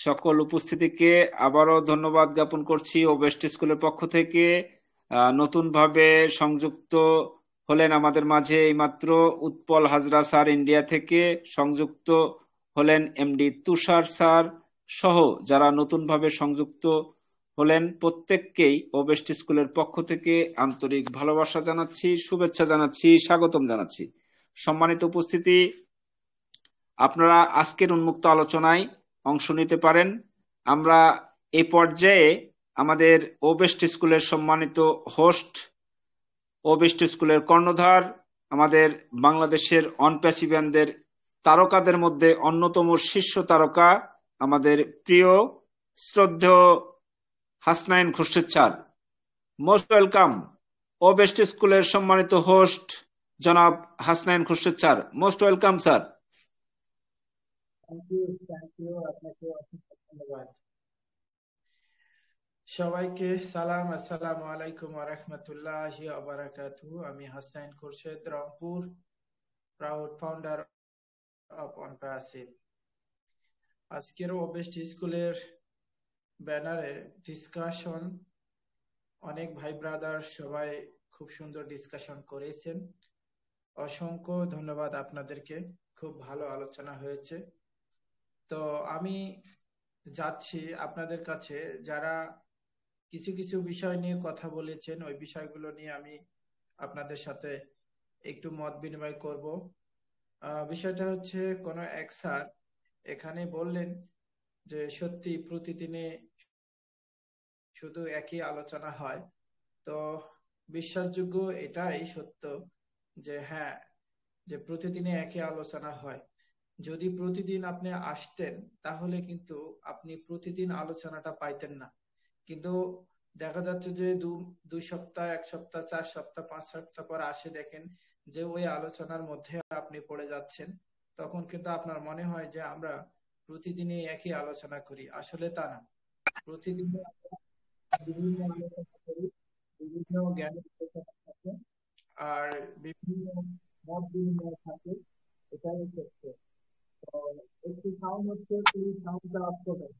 সকল উপস্থিতিকে আবারও ধন্যবাদ জ্ঞাপন করছি ও বেস্ট স্কুলের পক্ষ থেকে। নতুনভাবে সংযুক্ত হলেন আমাদের মাঝে এইমাত্র উৎপল হাজরা স্যার ইন্ডিয়া থেকে, সংযুক্ত হলেন এমডি তুষার স্যার সহ যারা নতুনভাবে সংযুক্ত হলেন প্রত্যেককেই ও বেস্ট স্কুলের পক্ষ থেকে আন্তরিক ভালোবাসা জানাচ্ছি, শুভেচ্ছা জানাচ্ছি, স্বাগতম জানাচ্ছি। সম্মানিত উপস্থিতি, আপনারা আজকের উন্মুক্ত আলোচনায় অংশ নিতে পারেন। আমরা এই পর্যায়ে আমাদের ও বেস্ট স্কুলের সম্মানিত হোস্ট, ও বেস্ট স্কুলের কর্ণধার, আমাদের বাংলাদেশের অনপ্যাসিভিয়ানদের তারকাদের মধ্যে অন্যতম শীর্ষ তারকা, আমাদের প্রিয় শ্রদ্ধেয় Hasnain Khurshed sir, most welcome. ও বেস্ট স্কুলের সম্মানিত হোস্ট জনাব Hasnain Khurshed sir, most welcome sir. Thank you আপনাকে অসংখ্য ধন্যবাদ। সবাইকে সালাম, আসসালামু আলাইকুম ওয়া রাহমাতুল্লাহি ওয়া বারাকাতুহু। আমি Hasan Khurshed, Rangpur, proud founder of OnPassive. আজকের ও বেস্ট স্কুলের ব্যানারে ডিসকাশন, অনেক ভাই ব্রাদার সবাই খুব সুন্দর ডিসকাশন করেছেন। অসংখ্য ধন্যবাদ আপনাদেরকে, খুব ভালো আলোচনা হয়েছে। তো আমি যাচ্ছি আপনাদের কাছে, যারা কিছু কিছু বিষয় নিয়ে কথা বলেছেন ওই বিষয়গুলো নিয়ে আমি আপনাদের সাথে একটু মত বিনিময় করব। বিষয়টা হচ্ছে, কোন এক স্যার এখানে বললেন যে সত্যি প্রতিদিনে শুধু একই আলোচনা হয়। তো বিশ্বাসযোগ্য এটাই সত্য যে হ্যাঁ, যে প্রতিদিনে একই আলোচনা হয়। যদি প্রতিদিন আপনি আসতেন তাহলে কিন্তু আপনি প্রতিদিন আলোচনাটা পাইতেন না। কিন্তু দেখা যাচ্ছে যে দুই সপ্তাহ, এক সপ্তাহ, 4 সপ্তাহ, 5 সপ্তাহ পর আসে দেখেন যে ওই আলোচনার মধ্যে আপনি পড়ে যাচ্ছেন। তখন কিন্তু আপনার মনে হয় যে আমরা প্রতিদিনই একই আলোচনা করি। আসলে তা না, প্রতিদিন বিভিন্ন আলোচনা করি, বিভিন্ন জ্ঞানের আলোচনা থাকে, আর বিভিন্ন মত বিনিময় থাকে। এটাই সত্য। তো একটি সাউন্ড হচ্ছে, এই সাউন্ডটা অফ করবেন।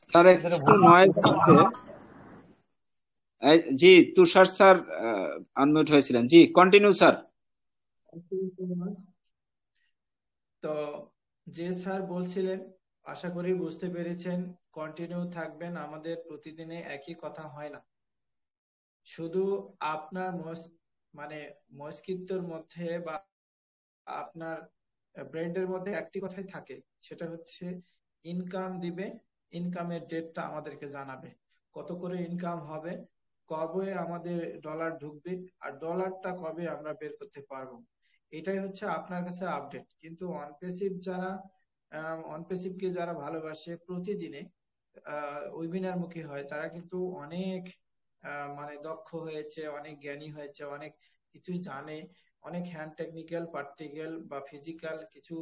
স্যার একটু নয়েজ হচ্ছে। জি, তুষার স্যার আনমিউট হয়েছিলেন। জি, কন্টিনিউ স্যার। তো যে স্যার বলছিলেন, আশা করি বুঝতে পেরেছেন। কন্টিনিউ থাকবেন, আমাদের প্রতিদিনে একই কথা হয় না। শুধু আপনার মানে মস্তিষ্কের মধ্যে বা আপনার ব্রেনের মধ্যে একটি কথাই থাকে, সেটা হচ্ছে ইনকাম দিবে, ইনকামের ডেটটা আমাদেরকে জানাবে, কত করে ইনকাম হবে, কবে আমাদের ডলার ঢুকবে, আর ডলারটা কবে আমরা বের করতে পারবো। এটাই হচ্ছে আপনার কাছে আপডেট। কিন্তু অনপেসিভ যারা, অনপেসিভকে যারা ভালোবাসে, প্রতিদিনে ওয়েবিনার মুখী হয়, তারা কিন্তু অনেক মানে দক্ষ হয়েছে, অনেক জ্ঞানী হয়েছে, অনেক কিছু জানে, অনেক হ্যান্ড টেকনিক্যাল, প্র্যাকটিক্যাল বা ফিজিক্যাল কিছু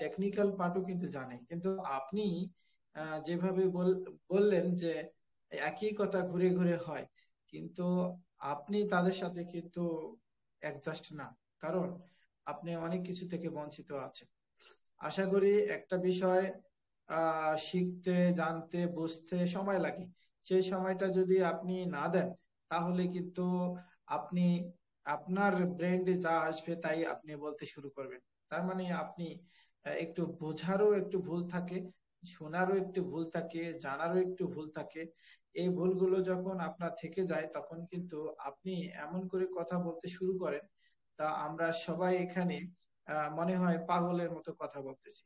টেকনিক্যাল পার্টও কিন্তু জানে। কিন্তু আপনি যেভাবে বললেন যে একই কথা ঘুরে ঘুরে হয়, কিন্তু আপনি তাদের সাথে কিন্তু অ্যাডজাস্ট না, কারণ আপনি অনেক কিছু থেকে বঞ্চিত আছেন। আশা করি একটা বিষয় শিখতে, জানতে, বুঝতে সময় লাগে। সেই সময়টা যদি আপনি না দেন, তাহলে কিন্তু আপনি আপনার ব্রেন্ডে যা আসবে তাই আপনি বলতে শুরু করবেন। তার মানে আপনি একটু বোঝারও একটু ভুল থাকে, শোনারও একটু ভুল থাকে, জানারও একটু ভুল থাকে। এই ভুলগুলো যখন আপনার থেকে যায়, তখন কিন্তু আপনি এমন করে কথা বলতে শুরু করেন, তা আমরা সবাই এখানে মনে হয় পাগলের মতো কথা বলতেছি।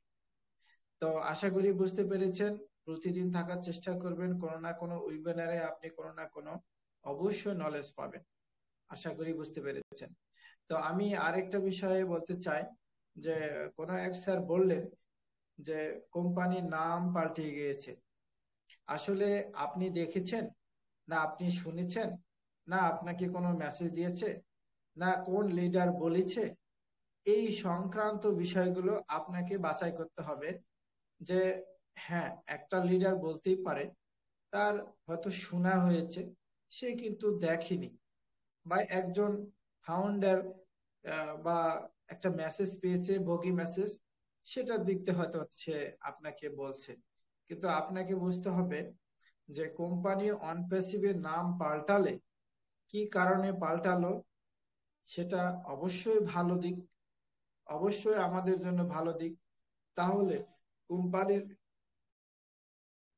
তো আশা করি বুঝতে পেরেছেন। প্রতিদিন থাকার চেষ্টা করবেন, কোনো না কোনো ওয়েবিনারে আপনি কোনো না কোনো অবশ্যই নলেজ পাবেন। আশা করি বুঝতে পেরেছেন। তো আমি আরেকটা বিষয়ে বলতে চাই যে, কোন এক স্যার বললেন যে কোম্পানির নাম পাল্টে গিয়েছে। আসলে আপনি দেখেছেন, না আপনি শুনেছেন, না আপনাকে কোনো মেসেজ দিয়েছে, না কোন লিডার বলেছে, এই সংক্রান্ত বিষয়গুলো আপনাকে বাছাই করতে হবে। যে হ্যাঁ, একটা লিডার বলতেই পারে তার হয়তো শোনা হয়েছে, সে কিন্তু দেখেনি, বা একজন ফাউন্ডার বা একটা মেসেজ পেয়েছে, ভোগী মেসেজ, সেটার দিক দিয়ে হয়তো সে আপনাকে বলছে, কিন্তু আপনাকে বুঝতে হবে যে কোম্পানি অন প্যাসিভের নাম পাল্টালে কি কারণে পাল্টালো, সেটা অবশ্যই ভালো দিক, অবশ্যই আমাদের জন্য ভালো দিক। তাহলে কোম্পানির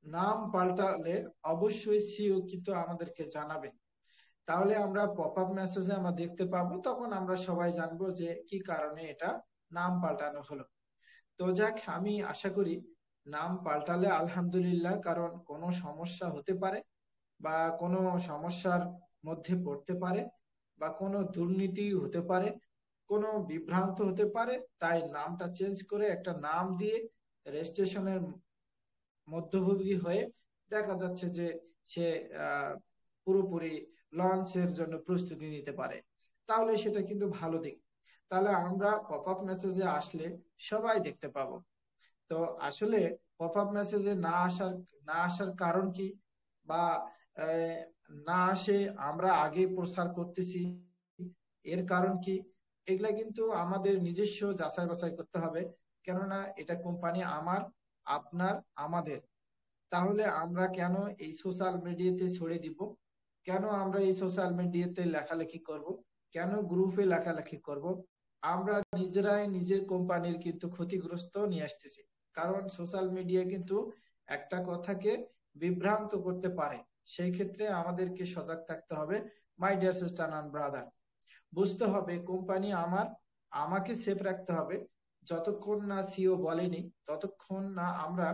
নাম পাল্টালে অবশ্যই সিও কিন্তু আমাদেরকে জানাবে, তাহলে আমরা পপ আপ মেসেজে আমরা দেখতে পাবো, তখন আমরা সবাই জানবো যে কি কারণে এটা নাম পাল্টানো হলো। তো যাক, আমি আশা করি নাম পাল্টালে আলহামদুলিল্লাহ, কারণ কোনো সমস্যা হতে পারে বা কোনো সমস্যার মধ্যে পড়তে পারে বা কোনো দুর্নীতি হতে পারে, কোনো বিভ্রান্ত হতে পারে, তাই নামটা চেঞ্জ করে একটা নাম দিয়ে রেজিস্ট্রেশনের মধ্যভোগী হয়ে দেখা যাচ্ছে যে সে আহ, পুরোপুরি লঞ্চের জন্য প্রস্তুতি নিতে পারে, তাহলে সেটা কিন্তু ভালো দিক। তাহলে আমরা পপ আপ মেসেজে আসলে সবাই দেখতে পাবো। তো আসলে পপ আপ মেসেজে না আসার কারণ কি, বা আহ, না আসে আমরা আগে প্রচার করতেছি, এর কারণ কি, এগুলা কিন্তু আমাদের নিজস্ব যাচাই বাছাই করতে হবে। কেননা এটা কোম্পানি আমার, আপনার, আমাদের। তাহলে আমরা কেন এই সোশ্যাল মিডিয়াতে ছড়িয়ে দিব, কেন আমরা এই সোশ্যাল মিডিয়াতে লেখালেখি করব, কেন গ্রুপে লেখালেখি করব? আমরা নিজেরাই নিজের কোম্পানির কিন্তু ক্ষতিগ্রস্ত নিয়ে আসতেছি। কারণ সোশ্যাল মিডিয়া কিন্তু একটা কথাকে বিভ্রান্ত করতে পারে, সেই ক্ষেত্রে আমাদেরকে সজাগ থাকতে হবে। My dear sister and brother, বুঝতে হবে কোম্পানি আমার, আমাকে সেফ রাখতে হবে। যতক্ষণ না সিও বলেনি, ততক্ষণ না আমরা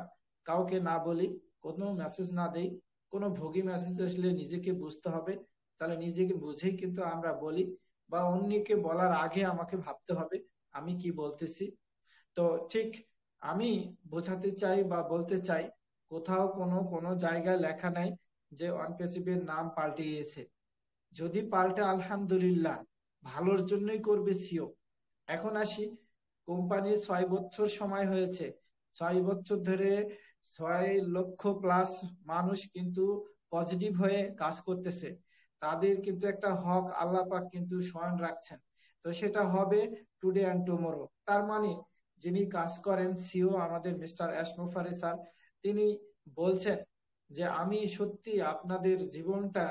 কাউকে না বলি, কোনো মেসেজ না দেই, কোনো ভোগী মেসেজ আসলে নিজেকে বুঝতে হবে, তাহলে নিজেকে বুঝেই কিন্তু আমরা বলি, বা অন্যকে বলার আগে আমাকে ভাবতে হবে আমি কি বলতেছি। তো ঠিক, আমি বোঝাতে চাই বা বলতে চাই, কোথাও কোনো কোনো জায়গায় লেখা নাই যে অনপেসিভের নাম পাল্টিয়েছে। যদি পাল্টে আলহামদুলিল্লাহ, ভালোর জন্যই করবে সিও। এখন আসি, কোম্পানির 6 বছর সময় হয়েছে, 6 বছর ধরে 6 লক্ষ প্লাস মানুষ কিন্তু পজিটিভ হয়ে কাজ করতেছে। তাদের কিন্তু একটা হক আল্লাহ পাক কিন্তু স্মরণ রাখছেন। তো সেটা হবে টুডে অ্যান্ড টুমোরো। তার মানে যিনি কাজ করেন সিও আমাদের মিস্টার অ্যাশমোফারে স্যার, তিনি বলছেন যে আমি সত্যি আপনাদের জীবনটা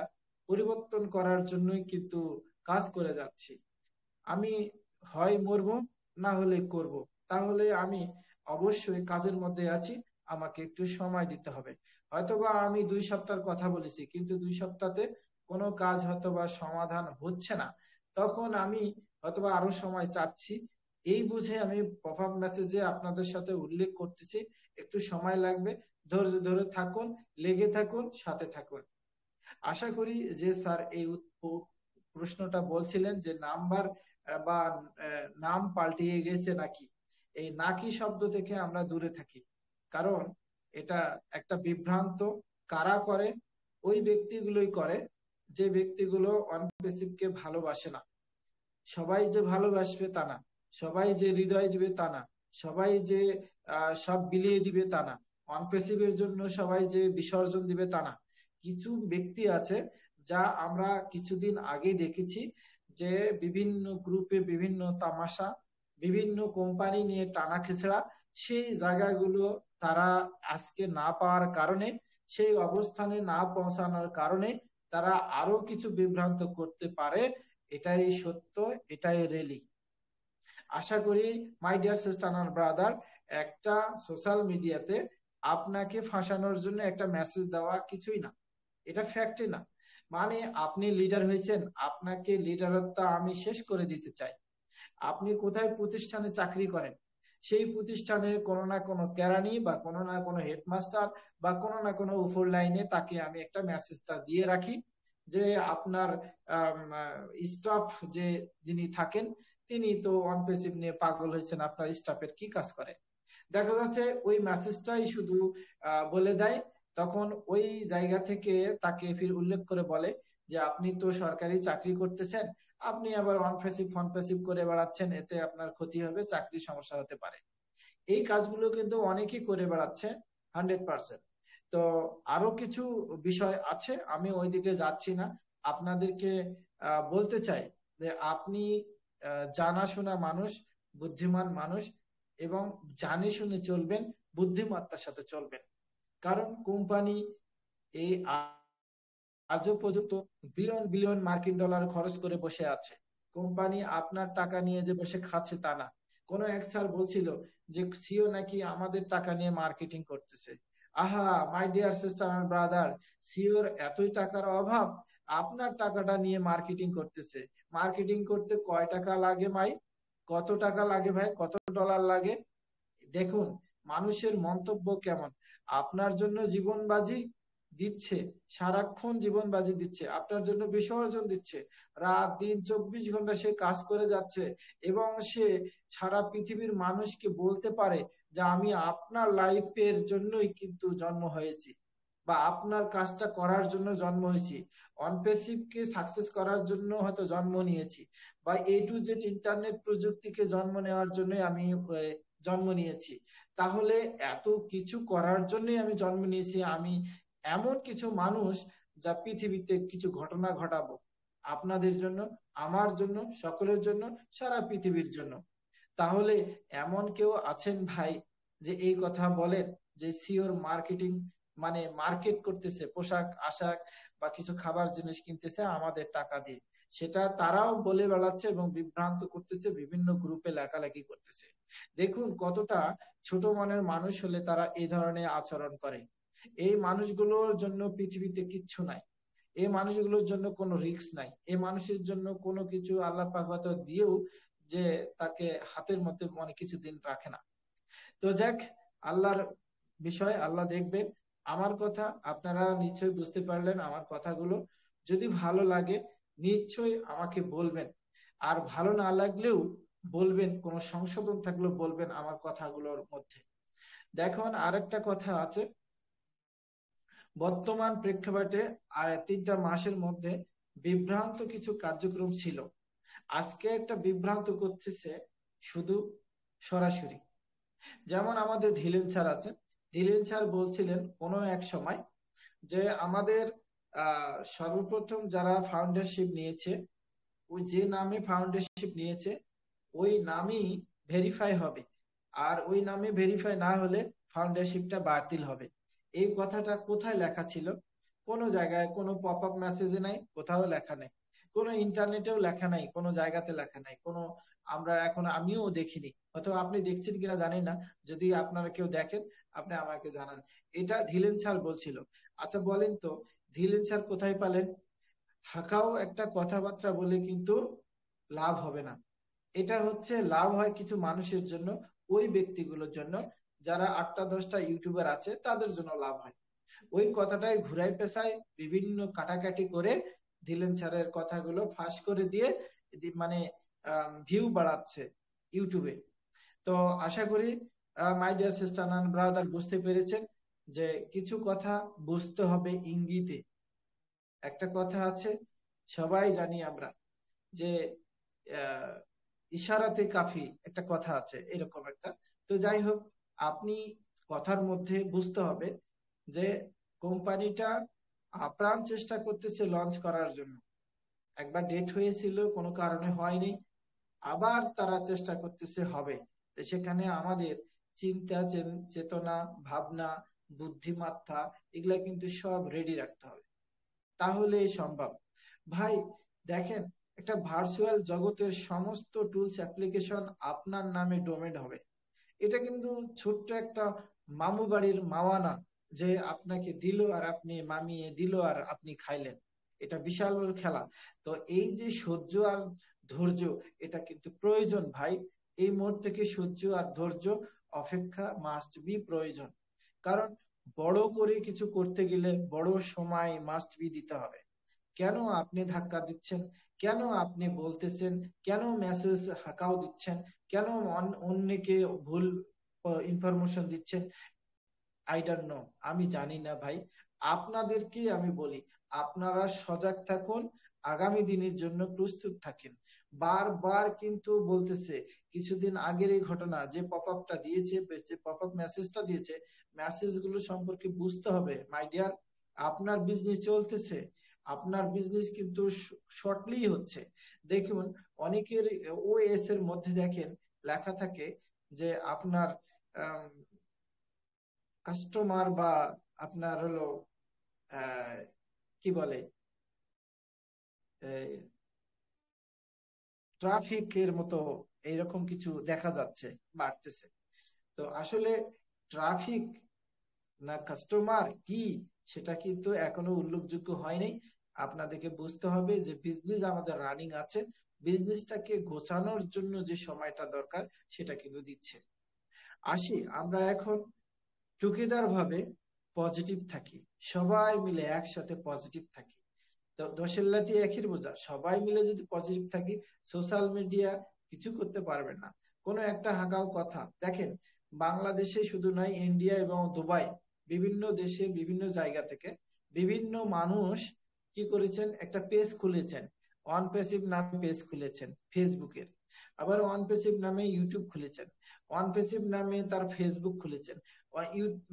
পরিবর্তন করার জন্যই কিন্তু কাজ করে যাচ্ছি। আমি হয় মরবো, না হলে করব। তাহলে আমি অবশ্যই কাজের মধ্যে আছি, আমাকে একটু সময় দিতে হবে। হয়তোবা আমি 2 সপ্তাহের কথা বলেছি, কিন্তু 2 সপ্তাহে কোনো কাজ হয়তোবা সমাধান হচ্ছে না, তখন আমি হয়তোবা আরো সময় চাচ্ছি। এই বুঝে আমি পপ আপ মেসেজে আপনাদের সাথে উল্লেখ করতেছি, একটু সময় লাগবে, ধৈর্য ধরে থাকুন, লেগে থাকুন, সাথে থাকুন। আশা করি যে স্যার এই প্রশ্নটা বলছিলেন যে নাম্বার বা নাম পাল্টিয়ে গেছে নাকি, এই নাকি শব্দ থেকে আমরা দূরে থাকি। কারণ এটা একটা বিভ্রান্ত, কারা করে, ওই ব্যক্তিগুলোই করে যে ব্যক্তিগুলো অনপেসিভকে ভালোবাসে না। সবাই যে ভালোবাসবে তা না, সবাই যে হৃদয় দিবে তা না, সবাই যে সব বিলিয়ে দিবে তা না, অনপেসিভের জন্য সবাই যে বিসর্জন দিবে তা না। কিছু ব্যক্তি আছে যা আমরা কিছুদিন আগে দেখেছি, যে বিভিন্ন গ্রুপে বিভিন্ন তামাশা, বিভিন্ন কোম্পানি নিয়ে টানা খেচড়া, সেই জায়গাগুলো তারা আজকে না পাওয়ার কারণে, সেই অবস্থানে না পৌঁছানোর কারণে তারা আরো কিছু বিভ্রান্ত করতে পারে। এটাই সত্য, এটাই রেলি। আশা করি মাই ডিয়ার সিস্টার আর ব্রাদার, একটা সোশ্যাল মিডিয়াতে আপনাকে ফাঁসানোর জন্য একটা মেসেজ দেওয়া কিছুই না, এটা ফ্যাক্টই না। মানে আপনি লিডার হয়েছেন, আপনাকে লিডারত্ব আমি শেষ করে দিতে চাই। আপনি কোথায় প্রতিষ্ঠানে চাকরি করেন, সেই প্রতিষ্ঠানের কোনো না কোনো কেরানি বা কোনো না কোনো হেডমাস্টার বা কোনো না কোনো উপর লাইনে তাকে আমি একটা মেসেজটা দিয়ে রাখি যে আপনার স্টাফ যে যিনি থাকেন, তিনি তো অনপেসিভ নিয়ে পাগল হয়েছেন, আপনার স্টাফের কি কাজ করে। দেখা যাচ্ছে ওই মেসেজটাই শুধু বলে দেয়, তখন ওই জায়গা থেকে তাকে ফির উল্লেখ করে বলে যে আপনি তো সরকারি চাকরি করতেছেন, আপনি আবার অনপেসিভ ফনপেসিভ করে বেড়াচ্ছেন, এতে আপনার ক্ষতি হবে, চাকরির সমস্যা হতে পারে। এই কাজগুলো কিন্তু অনেকেই করে বেড়াচ্ছে, 100%। তো আরো কিছু বিষয় আছে, আমি ওইদিকে যাচ্ছি না। আপনাদেরকে বলতে চাই যে আপনি জানাশোনা মানুষ, বুদ্ধিমান মানুষ, এবং জানে শুনে চলবেন, বুদ্ধিমত্তার সাথে চলবেন। কারণ কোম্পানি এই আজও পর্যন্ত বিলিয়ন বিলিয়ন মার্কিন ডলার খরচ করে বসে আছে। কোম্পানি আপনার টাকা নিয়ে যে বসে খাচ্ছে তা না। কোনো এক স্যার বলছিল যে সিও নাকি আমাদের টাকা নিয়ে মার্কেটিং করতেছে। আহা my dear sister and brother, sure এতই টাকার অভাব, আপনার টাকাটা নিয়ে মার্কেটিং করতেছে। মার্কেটিং করতে কয় টাকা লাগে ভাই? কত টাকা লাগে ভাই? কত ডলার লাগে? দেখুন মানুষের মন্তব্য কেমন। আপনার জন্য জীবন বাজি দিচ্ছে, সারাক্ষণ জীবন বাজি দিচ্ছে, আপনার জন্য বিসর্জন দিচ্ছে, রাত দিন 24 ঘন্টা সে কাজ করে যাচ্ছে, এবং সে সারা পৃথিবীর মানুষকে বলতে পারে যে আমি আপনার লাইফের জন্যই কিন্তু জন্ম হয়েছি, বা আপনার কাজটা করার জন্য জন্ম হয়েছি, অনপেসিভকে সাকসেস করার জন্য হয়তো জন্ম নিয়েছি, বা A to Z ইন্টারনেট প্রযুক্তিকে জন্ম নেওয়ার জন্য আমি জন্ম নিয়েছি। তাহলে এত কিছু করার জন্যই আমি জন্ম নিয়েছি। আমি এমন কিছু মানুষ যা পৃথিবীতে কিছু ঘটনা ঘটাবো আপনাদের জন্য, আমার জন্য, সকলের জন্য, সারা পৃথিবীর জন্য। তাহলে এমন কেউ আছেন ভাই যে এই কথা বলেন যে সিওর মার্কেটিং মানে মার্কেট করতেছে, পোশাক আশাক বা কিছু খাবার জিনিস কিনতেছে আমাদের টাকা দিয়ে? সেটা তারাও বলে বেড়াচ্ছে এবং বিভ্রান্ত করতেছে, বিভিন্ন গ্রুপে লেখালেখি করতেছে। দেখুন কতটা ছোট মনের মানুষ হলে তারা এই ধরনের আচরণ করে। এই মানুষগুলোর জন্য পৃথিবীতে কিচ্ছু নাই, এই মানুষগুলোর জন্য কোনো রিস্ক নাই, এই মানুষের জন্য কোনো কিছু আল্লাহ পাক হয়তো দিয়েও যে তাকে হাতের মধ্যে অনেক কিছু দিন রাখে না। তো যাক, আল্লাহর বিষয় আল্লাহ দেখবেন। আমার কথা আপনারা নিশ্চয়ই বুঝতে পারলেন আমার কথাগুলো। যদি ভালো লাগে নিশ্চয়ই আমাকে বলবেন, আর ভালো না লাগলেও বলবেন, কোনো সংশোধন থাকলেও বলবেন আমার কথাগুলোর মধ্যে। দেখুন আরেকটা কথা আছে, বর্তমান প্রেক্ষাপটে 3টা মাসের মধ্যে বিভ্রান্ত কিছু কার্যক্রম ছিল, আজকে একটা বিভ্রান্ত করতেছে শুধু সরাসরি। যেমন আমাদের ধীরেন স্যার আছেন, ধীরেন স্যার বলছিলেন কোনো এক সময় যে আমাদের সর্বপ্রথম যারা ফাউন্ডারশিপ নিয়েছে, ওই যে নামে ফাউন্ডারশিপ নিয়েছে ওই নামই ভেরিফাই হবে, আর ওই নামে ভেরিফাই না হলে ফাউন্ডারশিপটা বাতিল হবে। এই কথাটা কোথায় লেখা ছিল? কোনো জায়গায়, কোনো পপ আপ মেসেজে নাই, কোথাও লেখা নাই, কোনো ইন্টারনেটেও লেখা নাই, কোনো জায়গাতে লেখা নাই, কোনো আমরা এখন আমিও দেখিনি, হয়তো আপনি দেখছেন কিনা জানি না। যদি আপনারা কেউ দেখেন আপনি আমাকে জানান। এটা ধীরেন স্যার বলছিল। আচ্ছা বলেন তো, ধীরেন স্যার কোথায় পালেন? হাঁকাও একটা কথাবার্তা বলে কিন্তু লাভ হবে না। এটা হচ্ছে লাভ হয় কিছু মানুষের জন্য, ওই ব্যক্তিগুলোর জন্য যারা 8টা 10টা ইউটিউবার আছে তাদের জন্য লাভ হয়। ওই কথাটাই ঘুরাই পেঁচায় বিভিন্ন কাটাকাটি করে দিলেন স্যারের কথাগুলো ফাঁস করে দিয়ে মানে ভিউ বাড়াচ্ছে ইউটিউবে। তো আশা করি my dear sister and brother বুঝতে পেরেছেন যে কিছু কথা বুঝতে হবে ইঙ্গিতে। একটা কথা আছে, সবাই জানি আমরা, যে আহ, ইশারাতে কাফি একটা কথা আছে, এরকম একটা। তো যাই হোক, আপনি কথার মধ্যে বুঝতে হবে যে কোম্পানিটা আপ্রাণ চেষ্টা করতেছে লঞ্চ করার জন্য। একবার ডেট হয়েছিল, কোনো কারণে হয়নি, আবার তারা চেষ্টা করতেছে হবে। তো সেখানে আমাদের চিন্তা চেতনা, ভাবনা, বুদ্ধিমত্তা এগুলা কিন্তু সব রেডি রাখতে হবে, তাহলে সম্ভব। ভাই দেখেন, একটা ভার্চুয়াল জগতের সমস্ত টুলস অ্যাপ্লিকেশন আপনার নামে ডোমেন হবে। এটা কিন্তু ছোট্ট একটা মামু বাড়ির মাওয়ানা, যে আপনাকে দিল আর আপনি মামিয়ে দিল আর আপনি খাইলেন। এটা বিশাল বড় খেলা। তো এই যে সহ্য আর ধৈর্য, এটা কিন্তু প্রয়োজন ভাই। এই মুহূর্তে থেকে সহ্য আর ধৈর্য, অপেক্ষা মাস্ট বি প্রয়োজন। কারণ বড় করে কিছু করতে গেলে বড় সময় মাস্ট বি দিতে হবে। কেন আপনি ধাক্কা দিচ্ছেন? কেন আপনি বলতেছেন? কেন মেসেজ হাঁকাও দিচ্ছেন? কেন অন্যকে ভুল ইনফরমেশন দিচ্ছেন? আই ডোন্ট নো, আমি জানি না ভাই। আপনাদেরকে আমি বলি, আপনারা সজাগ থাকুন, আগামী দিনের জন্য প্রস্তুত থাকেন। বারবার কিন্তু বলতেছে, কিছুদিন আগের এই ঘটনা, যে পপ আপটা দিয়েছে, যে পপ আপ মেসেজটা দিয়েছে, মেসেজ গুলো সম্পর্কে বুঝতে হবে মাই ডিয়ার। আপনার বিজনেস চলতেছে, আপনার বিজনেস কিন্তু শর্টলি হচ্ছে। দেখুন অনেকের ওএস এর মধ্যে দেখেন লেখা থাকে যে আপনার কাস্টমার বা আপনার হলো কি বলে ট্রাফিকের মতো এইরকম কিছু দেখা যাচ্ছে, বাড়তেছে। তো আসলে ট্রাফিক না কাস্টমার কি, সেটা কিন্তু এখনো উল্লেখযোগ্য হয়নি। আপনাদেরকে বুঝতে হবে যে বিজনেস আমাদের রানিং আছে, বিজনেসটাকে গোছানোর জন্য যে সময়টা দরকার সেটা কিন্তু দিচ্ছে। আসি আমরা এখন টুগেদার ভাবে পজিটিভ থাকি, সবাই মিলে একসাথে পজিটিভ থাকি। তো দোষের লাঠি একই বোঝা, সবাই মিলে যদি পজিটিভ থাকি, সোশ্যাল মিডিয়া কিছু করতে পারবে না। কোনো একটা হাঁকাও কথা দেখেন, বাংলাদেশে শুধু নয়, ইন্ডিয়া এবং দুবাই, বিভিন্ন দেশে বিভিন্ন জায়গা থেকে বিভিন্ন মানুষ কি করেছেন, একটা পেজ খুলেছেন, ওয়ান পেসিভ নামে পেজ খুলেছেন ফেসবুকের, আবার ওয়ান পেসিভ নামে ইউটিউব খুলেছেন, ওয়ান পেসিভ নামে তার ফেসবুক খুলেছেন,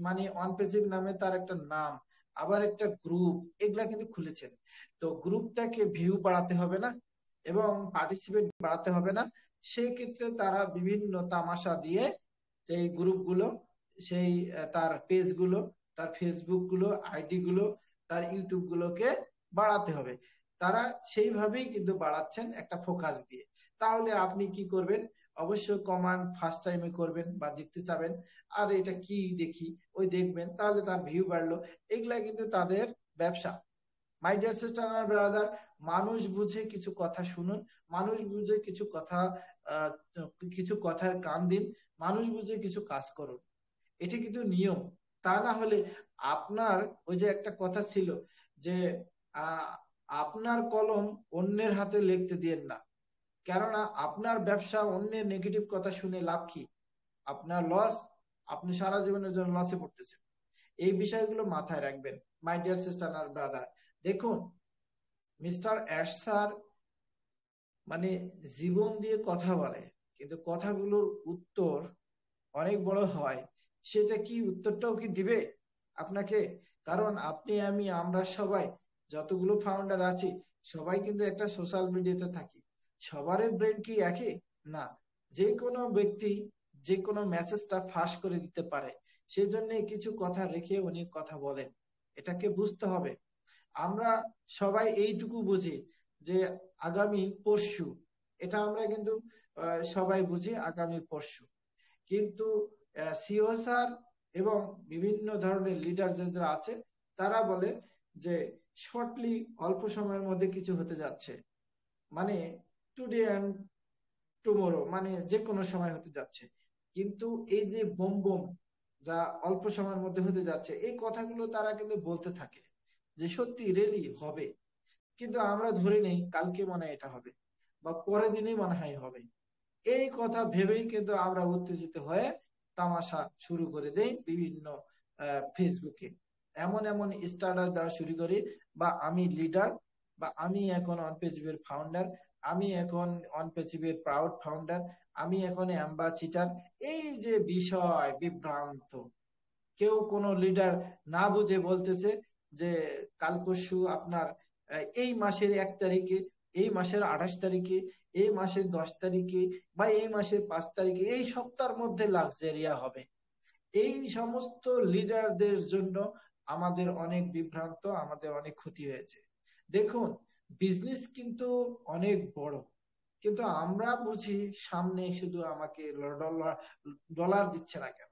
মানে ওয়ান পেসিভ নামে তার একটা নাম, আবার একটা গ্রুপ, এগুলা কিন্তু খুলেছেন। তো গ্রুপটাকে ভিউ বাড়াতে হবে না এবং পার্টিসিপেট বাড়াতে হবে না, সেই ক্ষেত্রে তারা বিভিন্ন তামাশা দিয়ে সেই গ্রুপগুলো, সেই তার পেজগুলো, তার ফেসবুক গুলো, আইডি গুলো, তার ইউটিউব গুলোকে বাড়াতে হবে। তারা সেইভাবেই কিন্তু বাড়াচ্ছেন একটা ফোকাস দিয়ে। তাহলে আপনি কি করবেন, অবশ্যই কমান্ড ফার্স্ট টাইমে করবেন বা দেখতে চাবেন, আর এটা কি দেখি ওই দেখবেন, তাহলে তার ভিউ বাড়লো। এগুলা কিন্তু তাদের ব্যবসা। My dear sister and brother, মানুষ বুঝে কিছু কথা শুনুন, মানুষ বুঝে কিছু কথা, আহ, কিছু কথার কান দিন, মানুষ বুঝে কিছু কাজ করুন। এটি কিন্তু নিয়ম। তা না হলে আপনার, ওই যে একটা কথা ছিল যে আহ, আপনার কলম অন্যের হাতে লিখতে দিয়েন না, কেননা আপনার ব্যবসা অন্যের নেগেটিভ কথা শুনে লাভ কি? আপনার লস, আপনি সারা জীবনের জন্য লসে পড়তেছেন। এই বিষয়গুলো মাথায় রাখবেন মাই ডিয়ার সিস্টার আর ব্রাদার। দেখুন, মিস্টার অ্যাশ স্যার মানে জীবন দিয়ে কথা বলে, কিন্তু কথাগুলোর উত্তর অনেক বড় হয়। সেটা কি, উত্তরটাও কি দিবে আপনাকে? কারণ আপনি, আমি, আমরা সবাই যতগুলো ফাউন্ডার আছি, সবাই কিন্তু একটা সোশ্যাল মিডিয়াতে থাকি। সবার ব্রেন কি একই? না। যে কোনো ব্যক্তি যে কোনো মেসেজটা ফাঁস করে দিতে পারে, সেজন্য কিছু কথা রেখে উনি কথা বলেন, এটাকে বুঝতে হবে। আমরা সবাই এইটুকু বুঝি যে আগামী পরশু, এটা আমরা কিন্তু সবাই বুঝি আগামী পরশু। কিন্তু সিও স্যার এবং বিভিন্ন ধরনের লিডার যারা আছে, তারা বলে যে শর্টলি, অল্প সময়ের মধ্যে কিছু হতে যাচ্ছে, মানে টুডে অ্যান্ড টুমোরো, মানে যে কোনো সময় হতে যাচ্ছে। কিন্তু এই যে বোম বোম যা অল্প সময়ের মধ্যে হতে যাচ্ছে, এই কথাগুলো তারা কিন্তু বলতে থাকে যে সত্যি রেলি হবে, কিন্তু আমরা ধরে নেই কালকে মনে হয় এটা হবে, বা পরের দিনই মনে হয় হবে। এই কথা ভেবেই কিন্তু আমরা উত্তেজিত হয়ে তামাশা শুরু করে দেই বিভিন্ন ফেসবুকে, এমন এমন স্ট্যাটাস দেওয়া শুরু করি, বা আমি লিডার, বা আমি এখন অনপেসিভের ফাউন্ডার, আমি এখন অনপেসিভের প্রাউড ফাউন্ডার, আমি এখন অ্যাম্বাসিডার। এই যে বিষয় বিভ্রান্ত, কেউ কোনো লিডার না বুঝে বলতেছে যে কাল পরশু আপনার এই মাসের 1 তারিখে, এই মাসের 28 তারিখে, এই মাসের 10 তারিখে, বা এই মাসের 5 তারিখে, এই সপ্তাহের মধ্যে লাক্সেরিয়া হবে। এই সমস্ত লিডারদের জন্য আমাদের অনেক বিভ্রান্ত, আমাদের অনেক ক্ষতি হয়েছে। দেখুন, বিজনেস কিন্তু অনেক বড়, কিন্তু আমরা বুঝি সামনে শুধু আমাকে ডলার ডলার দিচ্ছে না কেন,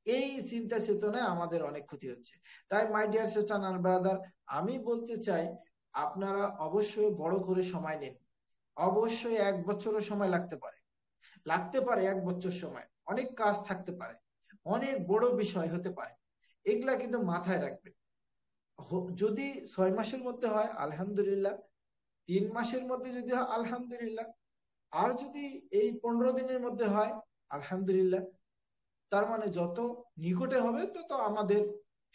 এই চিন্তা চেতনায় আমাদের অনেক ক্ষতি হচ্ছে। তাই my dear sister and brother, আমি বলতে চাই আপনারা অবশ্যই বড় করে সময় নিন। অবশ্যই 1 বছরও সময় লাগতে পারে, লাগতে পারে 1 বছর সময়, অনেক কাজ থাকতে পারে, অনেক বড় বিষয় হতে পারে, এগুলা কিন্তু মাথায় রাখবেন। যদি 6 মাসের মধ্যে হয় আলহামদুলিল্লাহ, 3 মাসের মধ্যে যদি হয় আলহামদুলিল্লাহ, আর যদি এই 15 দিনের মধ্যে হয় আলহামদুলিল্লাহ। তার মানে যত নিকটে হবে তত আমাদের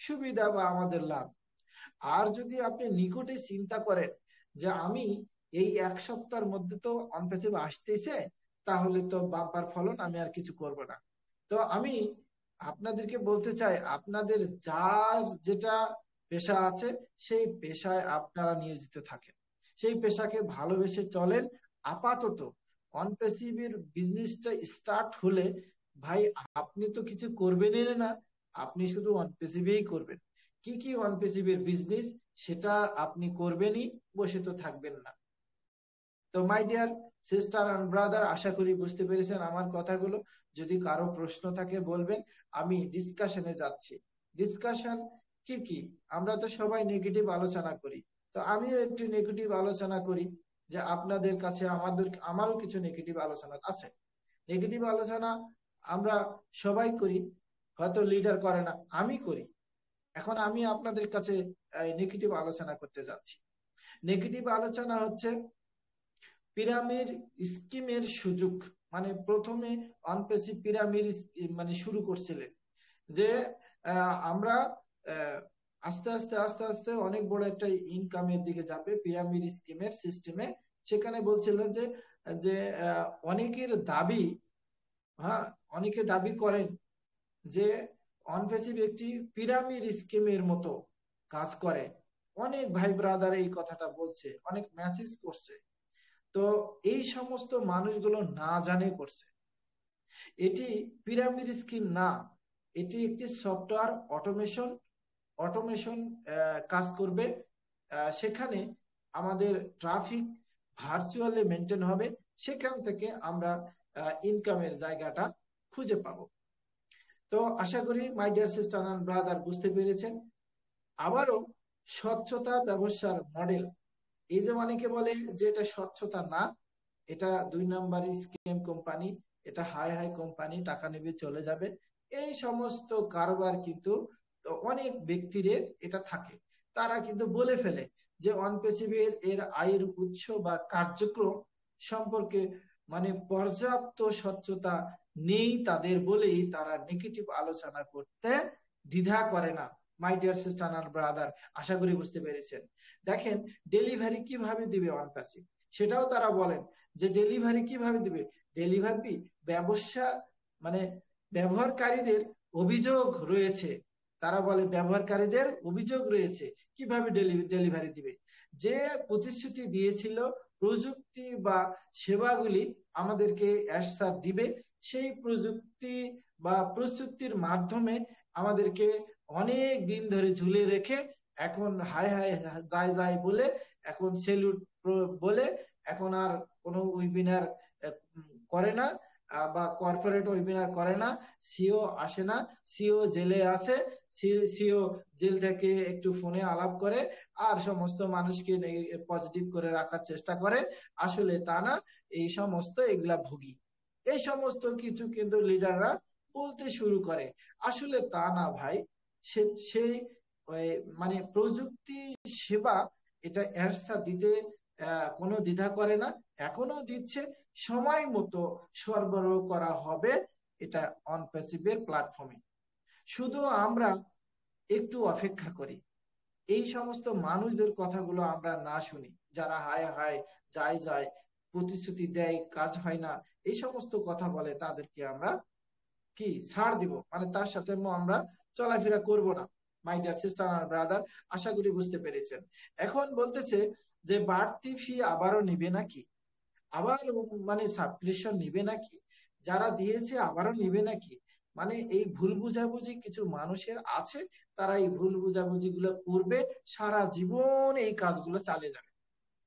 সুবিধা বা আমাদের লাভ। আর যদি আপনি নিকটে চিন্তা করেন যে আমি এই 1 সপ্তাহের মধ্যে তো অনপ্যাসিভ আসতেছে, তাহলে তো বাম্পার ফলন, আমি আর কিছু করব না। তো আমি আপনাদেরকে বলতে চাই, আপনাদের যার যেটা পেশা আছে, সেই পেশায় আপনারা নিয়োজিত থাকেন, সেই পেশাকে ভালোবেসে চলেন। আপাতত অনপ্যাসিভের বিজনেসটা স্টার্ট হলে ভাই আপনি তো কিছু করবেনই না, আপনি শুধু ওয়ান পেসিভিই করবেন। কি কি ওয়ান পেসিভির বিজনেস সেটা আপনি করবেনই, বসে তো থাকবেন না। তো my dear sister and brother, আশা করি বুঝতে পেরেছেন আমার কথাগুলো। যদি কারো প্রশ্ন থাকে বলবেন, আমি ডিসকাশনে যাচ্ছি। ডিসকাশন কি কি, আমরা তো সবাই নেগেটিভ আলোচনা করি, তো আমিও একটু নেগেটিভ আলোচনা করি, যে আপনাদের কাছে আমারও কিছু নেগেটিভ আলোচনা আছে। নেগেটিভ আলোচনা আমরা সবাই করি, হয়তো লিডার করে না, আমি করি। এখন আমি আপনাদের কাছে নেগেটিভ আলোচনা করতে যাচ্ছি। নেগেটিভ আলোচনা হচ্ছে পিরামিড স্কিমের সুযোগ। মানে প্রথমে অনপেসি পিরামিড মানে শুরু করছিলেন, যে আমরা আস্তে আস্তে আস্তে আস্তে অনেক বড় একটা ইনকামের দিকে যাবে পিরামিড স্কিমের সিস্টেমে। সেখানে বলছিল যে যে অনেকের দাবি, হ্যাঁ, অনেকে দাবি করেন যে অনপেসিভ একটি পিরামিড স্কিমের মতো কাজ করে। অনেক ভাই ব্রাদার এই কথাটা বলছে, অনেক মেসেজ করছে। তো এই সমস্ত মানুষগুলো না জানে করছে। এটি পিরামিড স্কিম না, এটি একটি সফটওয়্যার অটোমেশন। অটোমেশন কাজ করবে। সেখানে আমাদের ট্রাফিক ভার্চুয়ালি মেনটেন হবে, সেখান থেকে আমরা ইনকামের জায়গাটা খুঁজে পাবো। তো আশা করি my dear sister and brother বুঝতে পেরেছেন। আবারও স্বচ্ছতা ব্যবসার মডেল, এই যে অনেকে বলে যে এটা স্বচ্ছতা না, এটা 2 নাম্বার স্ক্যাম কোম্পানি, এটা হাই হাই কোম্পানি, টাকা নেবে চলে যাবে, এই সমস্ত কারবার কিন্তু অনেক ব্যক্তিরে এটা থাকে। তারা কিন্তু বলে ফেলে যে অনপেসিভের এর আয়ের উৎস বা কার্যক্রম সম্পর্কে মানে পর্যাপ্ত স্বচ্ছতা নেই তাদের, বলেই তারা নেগেটিভ আলোচনা করতে দ্বিধা করে না। মাই ডিয়ার সিস্টার আর ব্রাদার, আশা করি বুঝতে পেরেছেন। দেখেন ডেলিভারি কিভাবে দিবে অনপেসিভ, সেটাও তারা বলেন যে ডেলিভারি কিভাবে দিবে। ডেলিভারি ব্যবসা মানে ব্যবহারকারীদের অভিযোগ রয়েছে, তারা বলে ব্যবহারকারীদের অভিযোগ রয়েছে, কিভাবে ডেলিভারি দিবে। যে প্রতিশ্রুতি দিয়েছিল প্রযুক্তি বা সেবাগুলি আমাদেরকে অ্যাসার দিবে, সেই প্রযুক্তি বা প্রযুক্তির মাধ্যমে আমাদেরকে অনেক দিন ধরে ঝুলে রেখে এখন হাই হাই যায় যায় বলে, এখন সেলুট বলে, এখন আর কোনো ওয়েবিনার করে না, বা কর্পোরেট ওয়েবিনার করে না, সিও আসে না, সিও জেলে আছে, সিও জেল থেকে একটু ফোনে আলাপ করে আর সমস্ত মানুষকে পজিটিভ করে রাখার চেষ্টা করে। আসলে তা না, এই সমস্ত এগুলা ভুগি, এই সমস্ত কিছু কিন্তু লিডাররা বলতে শুরু করে। আসলে তা না ভাই, সেই মানে প্রযুক্তি সেবা এটা এরসা দিতে কোনো দ্বিধা করে না, এখনো দিচ্ছে, সময় মতো সরবরাহ করা হবে এটা অনপ্যাসিভের প্ল্যাটফর্মে। শুধু আমরা একটু অপেক্ষা করি, এই সমস্ত মানুষদের কথাগুলো আমরা না শুনি, যারা হায় হায় যায় যায় প্রতিশ্রুতি দেয় কাজ হয় না, এই সমস্ত কথা বলে, তাদেরকে আমরা কি ছাড় দিব, মানে তার সাথে আমরা চলাফেরা করব না। মাই ডিয়ার সিস্টার আর ব্রাদার, আশা করি বুঝতে পেরেছেন। এখন বলতেছে যে বাড়তি ফি আবারও নিবে নাকি, আবার মানে সাবস্ক্রিপশন নিবে নাকি, যারা দিয়েছে আবারও নিবে নাকি। মানে এই ভুল বুঝাবুঝি কিছু মানুষের আছে, তারা এই ভুল বুঝাবুঝি গুলো করবে, সারা জীবন এই কাজগুলো চালিয়ে যাবে।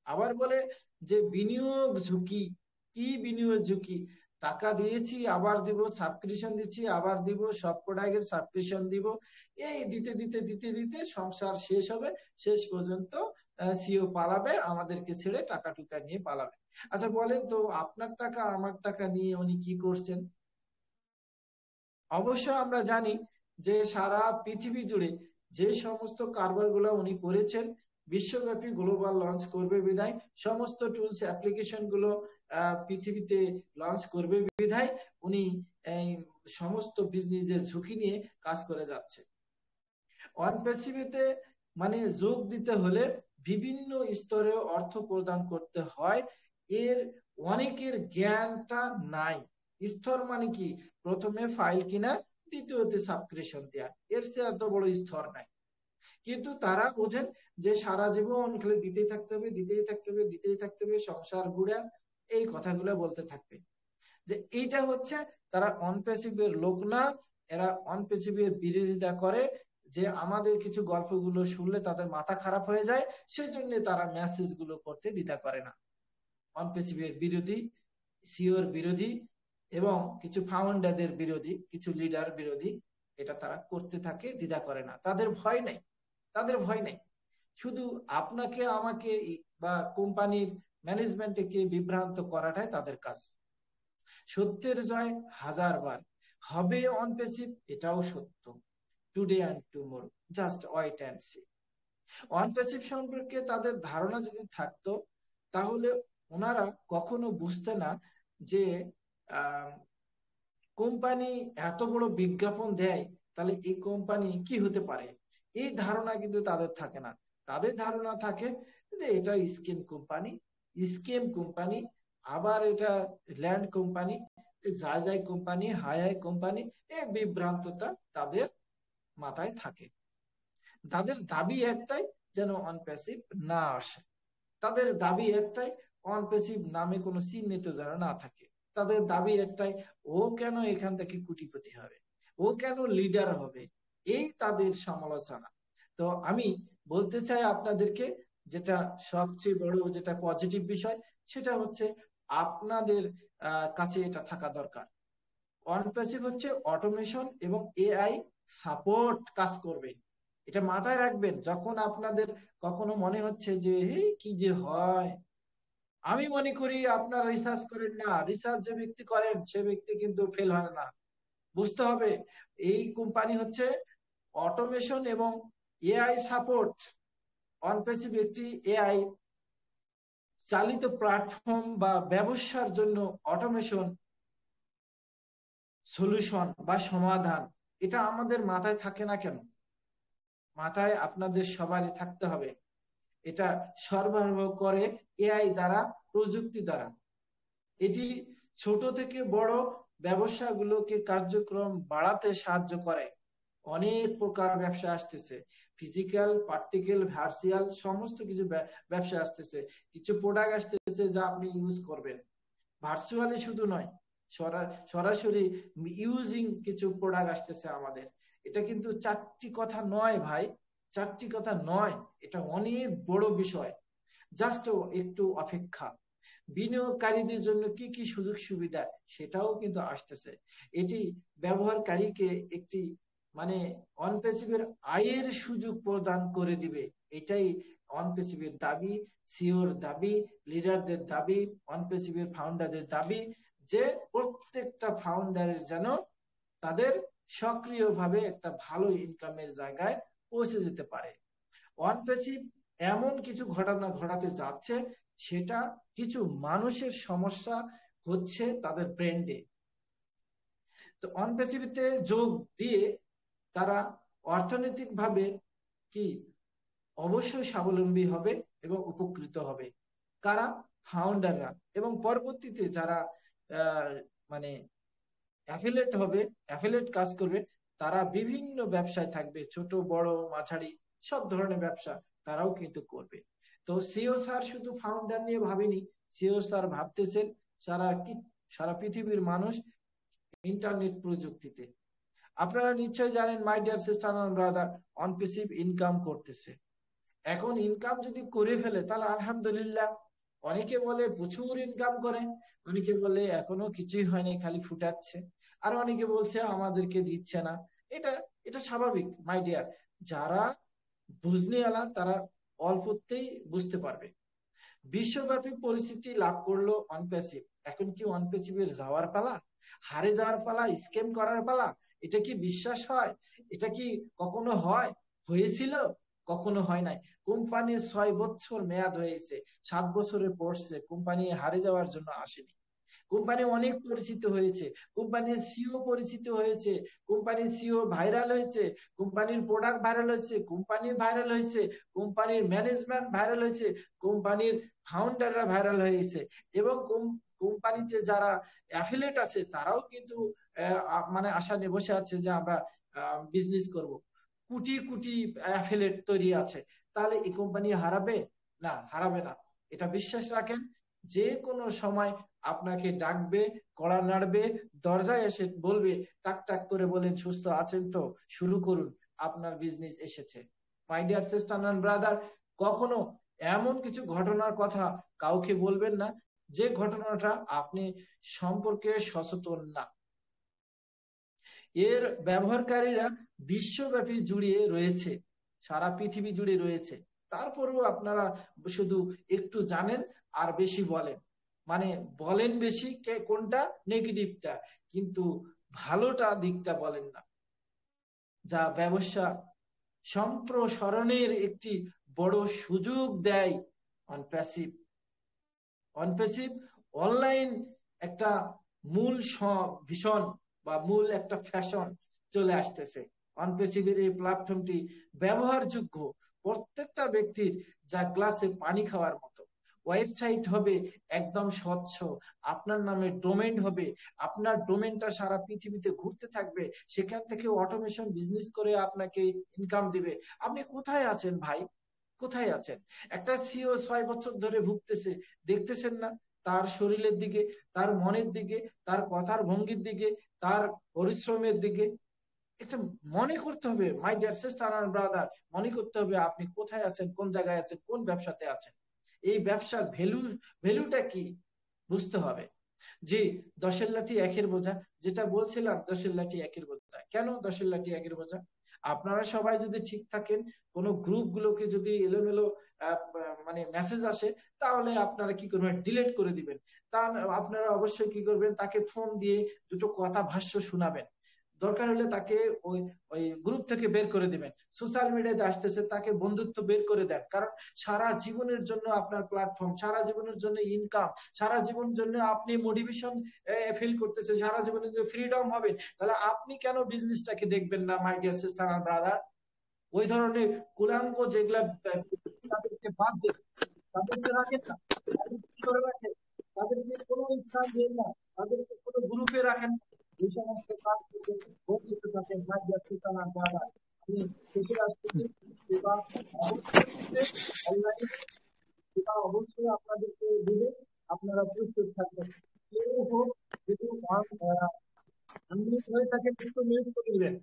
আবার বলে যে বিনিয়োগ ঝুঁকি, কি বিনিয়োগ ঝুঁকি, টাকা দিয়েছি আবার দিব, সাবস্ক্রিপশন দিচ্ছি আবার দিব, সব প্রোডাক্টের সাবস্ক্রিপশন দিব, এই দিতে দিতে দিতে দিতে সংসার শেষ হবে, শেষ পর্যন্ত সিও পালাবে, আমাদেরকে ছেড়ে টাকা টুকা নিয়ে পালাবে। আচ্ছা বলেন তো, আপনার টাকা আমার টাকা নিয়ে উনি কি করছেন? অবশ্য আমরা জানি যে সারা পৃথিবী জুড়ে যে সমস্ত কারবার গুলো উনি করেছেন, বিশ্বব্যাপী গ্লোবাল লঞ্চ করবে বিধায়, সমস্ত টুলস অ্যাপ্লিকেশন গুলো পৃথিবীতে লঞ্চ করবে বিধায় উনি এই সমস্ত বিজনেসের ঝুঁকি নিয়ে কাজ করে যাচ্ছে। ওয়ান পেসিভিতে মানে যোগ দিতে হলে বিভিন্ন স্তরে অর্থ প্রদান করতে হয়, এর অনেকের জ্ঞানটা নাই। স্তর মানে কি, প্রথমে ফাইল কিনা, দ্বিতীয়তে সাবস্ক্রিপশন দেয়া, এর চেয়ে এত বড় স্তর নাই। কিন্তু তারা বোঝেন যে সারা জীবন খালি দিতেই থাকতে হবে, দিতেই থাকতে হবে, দিতেই থাকতে হবে, সংসার গুড়া, এই কথাগুলো বলতে থাকবে। যে এইটা হচ্ছে তারা অনপেসিভের লোক না, এরা অনপেসিভের বিরোধিতা করে, যে আমাদের কিছু গল্পগুলো শুনলে তাদের মাথা খারাপ হয়ে যায়, সেই জন্য তারা মেসেজ গুলো করতে দ্বিধা করে না। অনপেসিভের বিরোধী, সিওর বিরোধী এবং কিছু ফাউন্ডারদের বিরোধী, কিছু লিডার বিরোধী, এটা তারা করতে থাকে, দ্বিধা করে না, তাদের ভয় নেই, তাদের ভয় নেই। শুধু আপনাকে আমাকে বা কোম্পানির ম্যানেজমেন্টকে বিভ্রান্ত করাটাই তাদের কাজ। সত্যের জয় হাজার বার হবে অনপেসিভ, এটাও সত্য। Today and tomorrow, just wait and see. Onpassive সম্পর্কে তাদের ধারণা যদি থাকতো, তাহলে ওনারা কখনো বুঝতে না যে কোম্পানি এত বড় বিজ্ঞাপন দেয়, তাহলে এই কোম্পানি কি হতে পারে, এই ধারণা কিন্তু তাদের থাকে না। তাদের ধারণা থাকে যে এটা স্কিম কোম্পানি, স্কিম কোম্পানি, আবার এটা ল্যান্ড কোম্পানি, যায় যায় কোম্পানি, হাই হাই কোম্পানি, এই বিভ্রান্ততা তাদের মাথায় থাকে। তাদের দাবি একটাই, যেন অনপ্যাসিভ না আসে। তাদের দাবি একটাই, অনপ্যাসিভ নামে কোনো চিহ্নিত যেন না থাকে। তাদের দাবি একটাই, ও কেন এখান থেকে কোটিপতি হবে, ও কেন লিডার হবে, এই তাদের সমালোচনা। তো আমি বলতে চাই আপনাদেরকে, যেটা সবচেয়ে বড় যেটা পজিটিভ বিষয়, সেটা হচ্ছে আপনাদের কাছে এটা থাকা দরকার। অনপ্যাসিভ হচ্ছে অটোমেশন এবং এআই সাপোর্ট কাজ করবে, এটা মাথায় রাখবেন। যখন আপনাদের কখনো মনে হচ্ছে যে এই কি যে হয়, আমি মনে করি আপনারা রিসার্চ করেন না, রিসার্চ যে ব্যক্তি করেন সে ব্যক্তি কিন্তু ফেল হয় না। বুঝতে হবে এই কোম্পানি হচ্ছে অটোমেশন এবং এআই সাপোর্ট। অনপ্যাসিভ একটি এআই চালিত প্ল্যাটফর্ম বা ব্যবসার জন্য অটোমেশন সলিউশন বা সমাধান, এটা আমাদের মাথায় থাকে না কেন? মাথায় আপনাদের সবারই থাকতে হবে। এটা সরবরাহ করে এআই দ্বারা, প্রযুক্তি দ্বারা। এটি ছোট থেকে বড় ব্যবসাগুলোকে কার্যক্রম বাড়াতে সাহায্য করে। অনেক প্রকার ব্যবসা আসতেছে, ফিজিক্যাল, পার্টিকেল, ভার্চুয়াল, সমস্ত কিছু ব্যবসা আসতেছে। কিছু প্রোডাক্ট আসতেছে যা আপনি ইউজ করবেন, ভার্চুয়ালি শুধু নয়, সরাসরি ইউজিং কিছু প্রোডাক্ট আসতেছে আমাদের। এটা কিন্তু চারটি কথা নয় ভাই, চারটি কথা নয়, এটা অনেক বড় বিষয়। জাস্ট একটু অপেক্ষা। বিনিয়োগকারীদের জন্য কি কি সুযোগ সুবিধা, সেটাও কিন্তু আসতেছে। এটি ব্যবহারকারীকে একটি মানে অনপেসিভের আয়ের সুযোগ প্রদান করে দিবে। এটাই অনপেসিভের দাবি, সিওর দাবি, লিডারদের দাবি, অনপেসিভের ফাউন্ডারদের দাবি, যে প্রত্যেকটা ফাউন্ডারের যেন তাদের সক্রিয়ভাবে একটা ভালো ইনকামের জায়গায় পৌঁছে যেতে পারে। অনপেসিভ এমন কিছু ঘটনা ঘটাতে যাচ্ছে, সেটা কিছু মানুষের সমস্যা হচ্ছে তাদের ব্রেন্ডে। তো অনপেসিভিতে যোগ দিয়ে তারা অর্থনৈতিকভাবে কি অবশ্যই স্বাবলম্বী হবে এবং উপকৃত হবে। কারা? ফাউন্ডাররা। এবং পরবর্তীতে যারা মানে অ্যাফিলেট হবে, অ্যাফিলেট কাজ করবে, তারা বিভিন্ন ব্যবসায় থাকবে, ছোট বড় মাঝারি সব ধরনের ব্যবসা তারাও কিন্তু করবে। তো সিও স্যার শুধু ফাউন্ডার নিয়ে ভাবেনি, সিও স্যার ভাবতেছেন সারা সারা পৃথিবীর মানুষ ইন্টারনেট প্রযুক্তিতে। আপনারা নিশ্চয়ই জানেন my dear sister and brother, Onpassive income করতেছে। এখন ইনকাম যদি করে ফেলে তাহলে আলহামদুলিল্লাহ। অনেকে বলে প্রচুর ইনকাম করে, অনেকে বলে এখনো কিছুই হয়নি, খালি ফুটাচ্ছে, আর অনেকে বলছে আমাদেরকে দিচ্ছে না। এটা এটা স্বাভাবিক মাই ডিয়ার। যারা বুঝনেওয়ালা তারা অল্পতেই বুঝতে পারবে। বিশ্বব্যাপী পরিস্থিতি লাভ করলো অনপ্যাসিভ। এখন কি অনপ্যাসিভের যাওয়ার পালা, হারে যাওয়ার পালা, স্ক্যাম করার পালা? এটা কি বিশ্বাস হয়? এটা কি কখনো হয়? হয়েছিল? কখনো হয় নাই। কোম্পানির 6 বছর মেয়াদ হয়েছে, 7 বছরে পড়ছে, কোম্পানি হারে যাওয়ার জন্য আসেনি। কোম্পানি অনেক পরিচিত হয়েছে, কোম্পানির সিও পরিচিত হয়েছে, কোম্পানির সিও ভাইরাল হয়েছে, কোম্পানির প্রোডাক্ট ভাইরাল হয়েছে, কোম্পানির ভাইরাল হয়েছে, কোম্পানির ম্যানেজমেন্ট ভাইরাল হয়েছে, কোম্পানির ফাউন্ডাররা ভাইরাল হয়েছে, এবং কোম্পানিতে যারা অ্যাফিলেট আছে তারাও কিন্তু মানে আশা নিয়ে বসে আছে যে আমরা বিজনেস করব। কোটি কোটি অ্যাফিলেট তৈরি আছে। তাহলে এই কোম্পানি হারাবে? না, হারাবে না। এটা বিশ্বাস রাখেন, যে কোনো সময় আপনাকে ডাকবে, কড়া নাড়বে, দরজায় এসে বলবে, টাক টাক করে বলেন, সুস্থ আছেন তো, শুরু করুন, আপনার বিজনেস এসেছে। My dear sister and brother, কখনো এমন কিছু ঘটনার কথা কাউকে বলবেন না যে ঘটনাটা আপনি সম্পর্কে সচেতন না। এর ব্যবহারকারীরা বিশ্বব্যাপী জুড়ে রয়েছে, সারা পৃথিবী জুড়ে রয়েছে। তারপরেও আপনারা শুধু একটু জানেন আর বেশি বলেন, মানে বলেন বেশি কোনটা, নেগেটিভটা, কিন্তু ভালোটা দিকটা বলেন না, যা ব্যবসা সম্প্রসারণের একটি বড় সুযোগ দেয়। অনপ্যাসিভ অনপ্যাসিভ অনলাইন একটা মূল ভীষণ বা মূল একটা ফ্যাশন চলে আসতেছে। অনপ্যাসিভের এই প্ল্যাটফর্মটি ব্যবহারযোগ্য প্রত্যেকটা ব্যক্তির, যা গ্লাসে পানি খাওয়ার মতো। ওয়েবসাইট হবে একদম স্বচ্ছ, আপনার নামে ডোমেইন হবে, আপনার ডোমেইনটা সারা পৃথিবীতে ঘুরতে থাকবে, সেখান থেকে অটোমেশন বিজনেস করে আপনাকে ইনকাম দিবে। আপনি কোথায় আছেন ভাই, কোথায় আছেন? একটা সিও 6 বছর ধরে ভুগতেছে, দেখতেছেন না তার শরীরের দিকে, তার মনের দিকে, তার কথার ভঙ্গির দিকে, তার পরিশ্রমের দিকে? এটা মনে করতে হবে my dear sister and brother, মনে করতে হবে আপনি কোথায় আছেন, কোন জায়গায় আছেন, কোন ব্যবসাতে আছেন, এই ব্যবসার ভ্যালুটা কি বুঝতে হবে। জি, 10-এর লাঠি একের বোঝা, যেটা বলছিলাম, 10-এর লাঠি একের বোঝা। কেন 10-এর লাঠি একের বোঝা? আপনারা সবাই যদি ঠিক থাকেন, কোন গ্রুপ গুলোকে যদি এলোমেলো মানে মেসেজ আসে, তাহলে আপনারা কি করবেন, ডিলিট করে দিবেন। তা আপনারা অবশ্যই কি করবেন, তাকে ফোন দিয়ে দুটো কথা ভাষ্য শোনাবেন, দরকার হলে তাকে ওই ওই গ্রুপ থেকে বের করে দিবেন। সোশ্যাল মিডিয়াতে আসতেছে, তাকে বন্ধুত্ব বের করে দেন, কারণ সারা জীবনের জন্য আপনার প্ল্যাটফর্ম, সারা জীবনের জন্য ইনকাম, সারা জীবনের জন্য আপনি মোটিভেশন ফিল করতেছে, সারা জীবনের জন্য ফ্রিডম হবে, তাহলে আপনি কেন বিজনেসটাকে দেখবেন না মাই ডিয়ার সিস্টার আর ব্রাদার? ওই ধরনের কুলাঙ্গ যেগুলা তাদেরকে বাদ দেন, তাদেরকে রাখেন না, তাদেরকে করে রাখেন, তাদেরকে কোনো স্থান দেন না, তাদেরকে কোনো গ্রুপে রাখেন না। এই সমস্ত কাজ থেকে বঞ্চিত থাকেন মাই ডিয়ার সিস্টার আর ব্রাদার। আমি শেষে আসতেছি, সেবা অবশ্যই অনলাইন সেটা অবশ্যই আপনাদেরকে দিবে, আপনারা প্রস্তুত থাকবেন। কেউ হোক, যদি আনমিউট হয়ে থাকে কিন্তু মিউট করে দিবেন।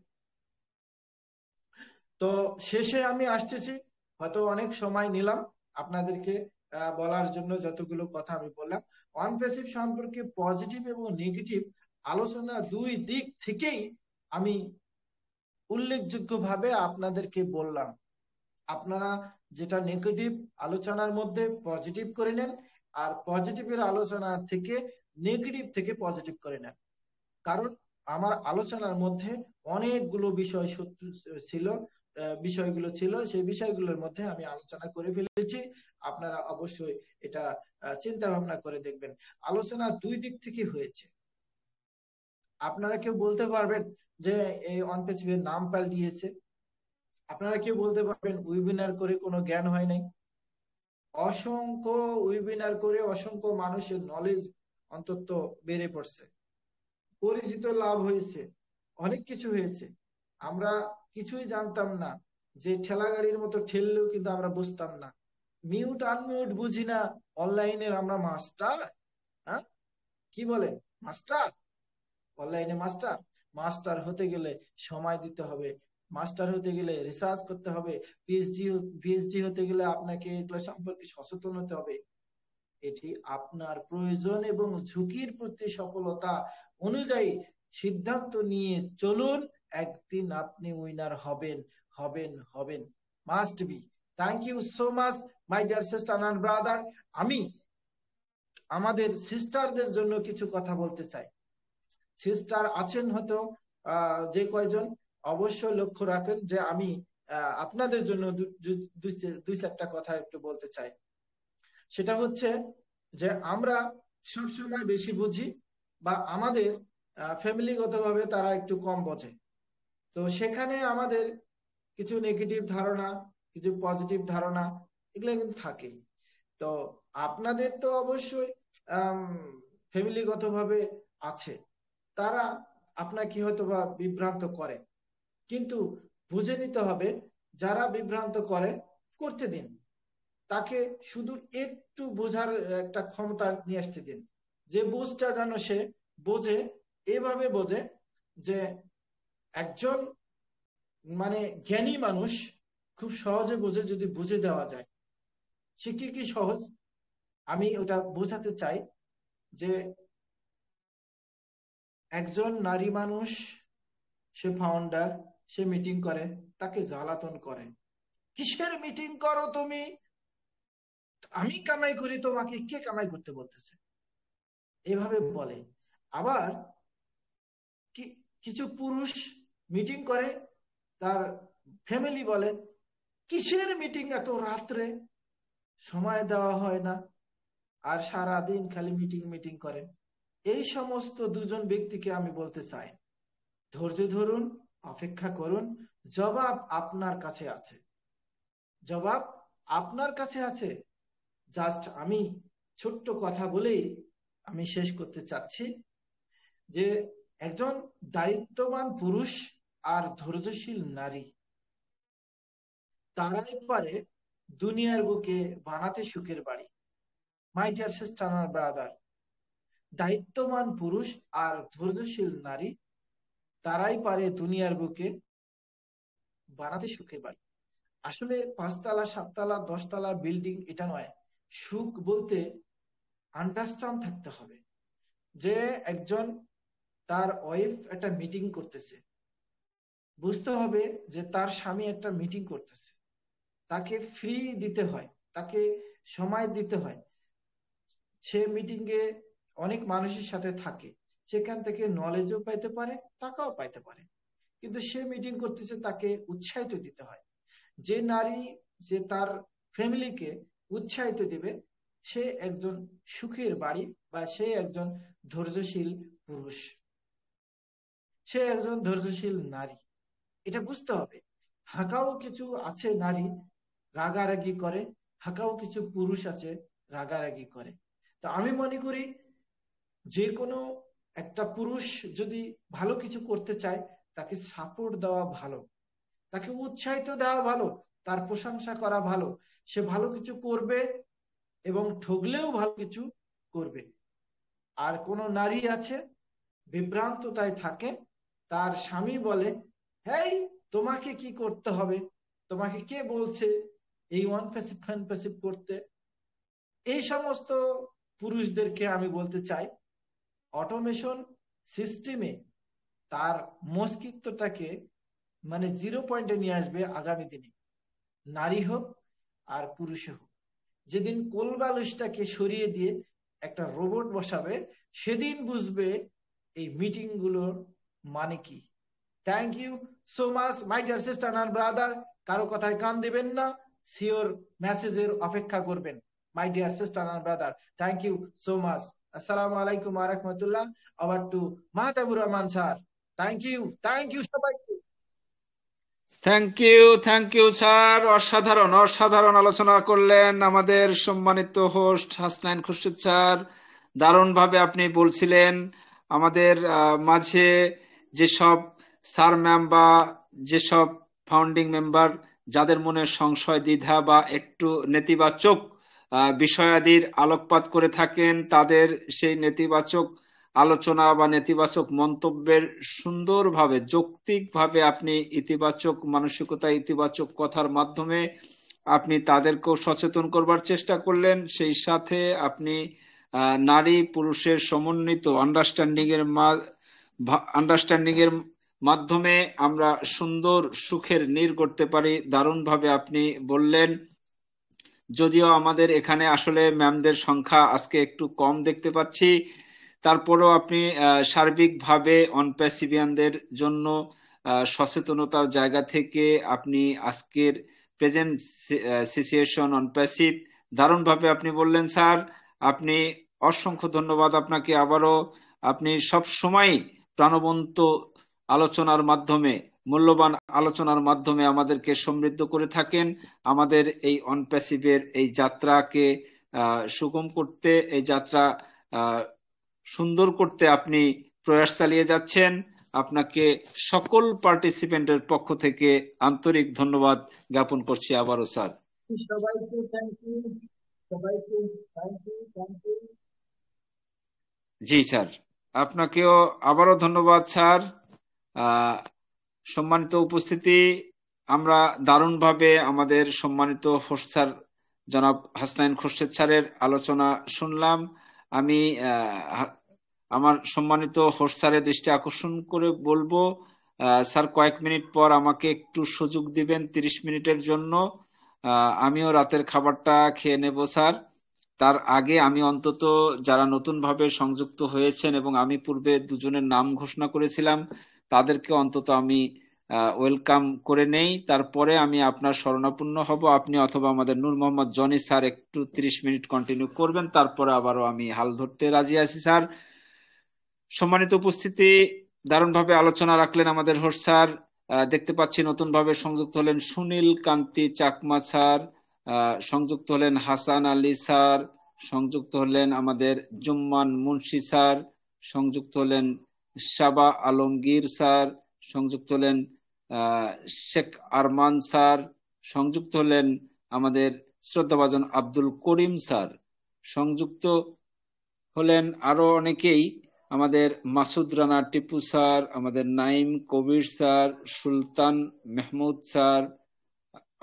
তো শেষে আমি আসতেছি, হয়তো অনেক সময় নিলাম আপনাদেরকে বলার জন্য, যতগুলো কথা আমি বললাম অনপ্যাসিভ সম্পর্কে পজিটিভ এবং নেগেটিভ আলোচনা দুই দিক থেকেই আমি উল্লেখযোগ্যভাবে আপনাদেরকে বললাম। আপনারা যেটা নেগেটিভ আলোচনার মধ্যে পজিটিভ করে নেন, আর পজিটিভের আলোচনা থেকে নেগেটিভ থেকে পজিটিভ করে নেন। কারণ আমার আলোচনার মধ্যে অনেকগুলো বিষয় ছিল, বিষয়গুলো ছিল, সেই বিষয়গুলোর মধ্যে আমি আলোচনা করে ফেলেছি। আপনারা অবশ্যই এটা চিন্তা ভাবনা করে দেখবেন। আলোচনা দুই দিক থেকে হয়েছে। আপনারা কেউ বলতে পারবেন যে এই অনপ্যাসিভের নাম পাল্টিয়েছে? আপনারা কেউ বলতে পারবেন ওয়েবিনার করে কোনো জ্ঞান হয় নাই? অসংখ্য ওয়েবিনার করে অসংখ্য মানুষের নলেজ অন্তত বেড়ে পড়ছে, পরিচিত লাভ হয়েছে, অনেক কিছু হয়েছে। আমরা কিছুই জানতাম না, যে ঠেলা গাড়ির মতো ঠেললেও কিন্তু আমরা বুঝতাম না, মিউট আনমিউট বুঝি না, অনলাইনের আমরা মাস্টার। হ্যাঁ, কি বলেন, মাস্টার? অনলাইনে মাস্টার? মাস্টার হতে গেলে সময় দিতে হবে, মাস্টার হতে গেলে রিসার্চ করতে হবে, পিএইচডি হতে গেলে আপনাকে এগুলো সম্পর্কে সচেতন হতে হবে। এটি আপনার প্রয়োজন এবং ঝুঁকির প্রতি সফলতা অনুযায়ী সিদ্ধান্ত নিয়ে চলুন, একদিন আপনি উইনার হবেন, হবেন, হবেন, must be. Thank you so much my dear sister and brother. আমি আমাদের সিস্টারদের জন্য কিছু কথা বলতে চাই। সিস্টার আছেন হয়তো যে কয়জন, অবশ্যই লক্ষ্য রাখেন যে আমি আপনাদের জন্য দুই চারটা কথা একটু বলতে চাই। সেটা হচ্ছে যে আমরা সবসময় বেশি বুঝি, বা আমাদের ফ্যামিলিগতভাবে তারা একটু কম বোঝে। তো সেখানে আমাদের কিছু নেগেটিভ ধারণা, কিছু পজিটিভ ধারণা, এগুলো কিন্তু থাকেই। তো আপনাদের তো অবশ্যই ফ্যামিলিগতভাবে আছে, তারা আপনাকে হয়তো বা বিভ্রান্ত করে, কিন্তু বুঝে নিতে হবে, যারা বিভ্রান্ত করে করতে দিন, তাকে শুধু একটু বোঝার একটা ক্ষমতা নিয়ে আসতে দিন, যে বুঝটা যেন সে বোঝে, এভাবে বোঝে যে একজন মানে জ্ঞানী মানুষ খুব সহজে বোঝে যদি বুঝে দেওয়া যায়। সে কি সহজ, আমি ওটা বোঝাতে চাই যে একজন নারী মানুষ, সে ফাউন্ডার, সে মিটিং করে, তাকে জ্বালাতন করে, কিসের মিটিং করো তুমি, আমি কামাই করি, তোমাকে কে কামাই করতে বলতেছে, এভাবে বলে। আবার কিছু পুরুষ মিটিং করে, তার ফ্যামিলি বলে কিসের মিটিং, এত রাত্রে সময় দেওয়া হয় না, আর সারা দিন খালি মিটিং মিটিং করেন। এই সমস্ত দুজন ব্যক্তিকে আমি বলতে চাই, ধৈর্য ধরুন, অপেক্ষা করুন, জবাব আপনার কাছে আছে, জবাব আপনার কাছে আছে। জাস্ট আমি ছোট্ট কথা বলেই আমি শেষ করতে চাচ্ছি যে একজন দায়িত্ববান পুরুষ আর ধৈর্যশীল নারী, তারাই পারে দুনিয়ার বুকে বানাতে সুখের বাড়ি। মাই ডিয়ার সিস্টার আর ব্রাদার, দায়িত্ববান পুরুষ আর ধৈর্যশীল নারী, তারাই পারে দুনিয়ার বুকে বানাতে সুখের বাড়ি। আসলে 5 তলা 7 তলা 10 তলা বিল্ডিং এটা নয়, সুখ বলতে আন্ডারস্ট্যান্ড থাকতে হবে যে একজন, তার ওয়াইফ একটা মিটিং করতেছে, বুঝতে হবে যে তার স্বামী একটা মিটিং করতেছে, তাকে ফ্রি দিতে হয়, তাকে সময় দিতে হয়। সে মিটিং এ অনেক মানুষের সাথে থাকে, সেখান থেকে নলেজও পাইতে পারে, টাকাও পাইতে পারে, কিন্তু সে মিটিং করতেছে, তাকে উৎসাহিত দিতে হয়। যে নারী, যে তার ফ্যামিলিকে উৎসাহিত দিবে, সে একজন সুখের বাড়ি, বা সে একজন ধৈর্যশীল পুরুষ, সে একজন ধৈর্যশীল নারী। এটা বুঝতে হবে। হাঁকাও কিছু আছে নারী, রাগারাগি করে, হাঁকাও কিছু পুরুষ আছে, রাগারাগি করে। তো আমি মনে করি যে কোনো একটা পুরুষ যদি ভালো কিছু করতে চায়, তাকে সাপোর্ট দেওয়া ভালো, তাকে উৎসাহিত দেওয়া ভালো, তার প্রশংসা করা ভালো। সে ভালো কিছু করবে এবং ঠকলেও ভালো কিছু করবে। আর কোন নারী আছে বিভ্রান্ততায় থাকে, তার স্বামী বলে, হেই, তোমাকে কি করতে হবে, তোমাকে কে বলছে এই ওয়ান প্যাসিভ ফ্যান প্যাসিভ করতে। এই সমস্ত পুরুষদেরকে আমি বলতে চাই, অটোমেশন সিস্টেমে তার মস্তিষ্কটাকে মানে 0 পয়েন্টে নিয়ে আসবে আগামী দিনে, নারী হোক আর পুরুষ হোক। যেদিন কোলবালিশটাকে সরিয়ে দিয়ে একটা রোবট বসাবে, সেদিন বুঝবে এই মিটিং গুলোর মানে কি। Thank you so much my dear sister and brother. কারো কথায় কান দিবেন না, সিওর মেসেজের অপেক্ষা করবেন। My dear sister and brother, thank you so much. আসসালামু আলাইকুম ওয়া রাহমাতুল্লাহ। Over to Mahtabur Rahman sir. Thank you সবাইকে। থ্যাংক ইউ স্যার, অসাধারণ অসাধারণ আলোচনা করলেন আমাদের সম্মানিত হোস্ট হাসনাইন খুরশিদ স্যার। দারুণভাবে আপনি বলছিলেন আমাদের মাঝে যেসব স্যার ম্যাম বা যেসব ফাউন্ডিং মেম্বার, যাদের মনে সংশয় দ্বিধা বা একটু নেতিবাচক বিষয়াদির আলোকপাত করে থাকেন, তাদের সেই নেতিবাচক আলোচনা বা নেতিবাচক মন্তব্যের সুন্দরভাবে যৌক্তিকভাবে আপনি ইতিবাচক মানসিকতা, ইতিবাচক কথার মাধ্যমে আপনি তাদেরকেও সচেতন করবার চেষ্টা করলেন। সেই সাথে আপনি নারী পুরুষের সমন্বিত আন্ডারস্ট্যান্ডিং এর মাধ্যমে আমরা সুন্দর সুখের নীড় করতে পারি, দারুণভাবে আপনি বললেন। যদিও আমাদের এখানে আসলে ম্যামদের সংখ্যা আজকে একটু কম দেখতে পাচ্ছি, তারপরেও আপনি সার্বিকভাবে অনপ্যাসিভিয়ানদের জন্য সচেতনতার জায়গা থেকে আপনি আজকের প্রেজেন্ট সিচুয়েশন অনপ্যাসিভ দারুণভাবে আপনি বললেন স্যার। আপনি অসংখ্য ধন্যবাদ আপনাকে আবারও। আপনি সব সময় প্রাণবন্ত আলোচনার মাধ্যমে, মূল্যবান আলোচনার মাধ্যমে আমাদেরকে সমৃদ্ধ করে থাকেন। আমাদের এই অনপ্যাসিভের এই যাত্রাকে সুগম করতে, এই যাত্রা সুন্দর করতে আপনি প্রয়াস চালিয়ে যাচ্ছেন। আপনাকে সকল পার্টিসিপেন্টের পক্ষ থেকে আন্তরিক ধন্যবাদ জ্ঞাপন করছি আবারও স্যার। সবাইকে থ্যাংক ইউ, সবাইকে থ্যাংক ইউ। জি স্যার, আপনাকেও আবারও ধন্যবাদ স্যার। আহ, সম্মানিত উপস্থিতি, আমরা দারুণভাবে আমাদের সম্মানিত হোস্ট স্যার জনাব হাসনাইন খোরশেদ স্যারের আলোচনা শুনলাম। আমি আমার সম্মানিত হোস্ট স্যারের দৃষ্টি আকর্ষণ করে বলবো, স্যার কয়েক মিনিট পর আমাকে একটু সুযোগ দিবেন 30 মিনিটের জন্য। আমিও রাতের খাবারটা খেয়ে নেব স্যার। তার আগে আমি অন্তত যারা নতুনভাবে সংযুক্ত হয়েছেন এবং আমি পূর্বে দুজনের নাম ঘোষণা করেছিলাম তাদেরকে অন্তত আমি ওয়েলকাম করে নেই। তারপরে আমি আপনার শরণাপন্ন হব। আপনি অথবা আমাদের নূর মোহাম্মদ জনি স্যার একটু 30 মিনিট কন্টিনিউ করবেন, তারপরে আবারও আমি হাল ধরতে রাজি আছি স্যার। সম্মানিত উপস্থিতি, দারুণভাবে আলোচনা রাখলেন আমাদের হোস্ট স্যার। দেখতে পাচ্ছি নতুন ভাবে সংযুক্ত হলেন সুনীল কান্তি চাকমা স্যার, সংযুক্ত হলেন হাসান আলী স্যার, সংযুক্ত হলেন আমাদের জুম্মান মুন্সি স্যার, সংযুক্ত হলেন শাবা আলমগীর স্যার, সংযুক্ত হলেন শেখ আরমান স্যার, সংযুক্ত হলেন আমাদের শ্রদ্ধাভাজন আব্দুল করিম স্যার, সংযুক্ত হলেন আরো অনেকেই, আমাদের মাসুদ রানা টিপু স্যার, আমাদের নাইম কবির স্যার, সুলতান মেহমুদ স্যার,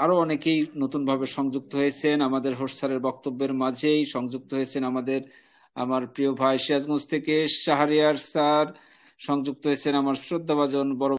আরো অনেকেই নতুনভাবে সংযুক্ত হয়েছেন আমাদের হোস্ট স্যারের বক্তব্যের মাঝেই। সংযুক্ত হয়েছেন আমার প্রিয় ভাই সিরাজগঞ্জ থেকে শাহরিয়ার স্যার, সংযুক্ত হয়েছেন আমার শ্রদ্ধাভাজন বড়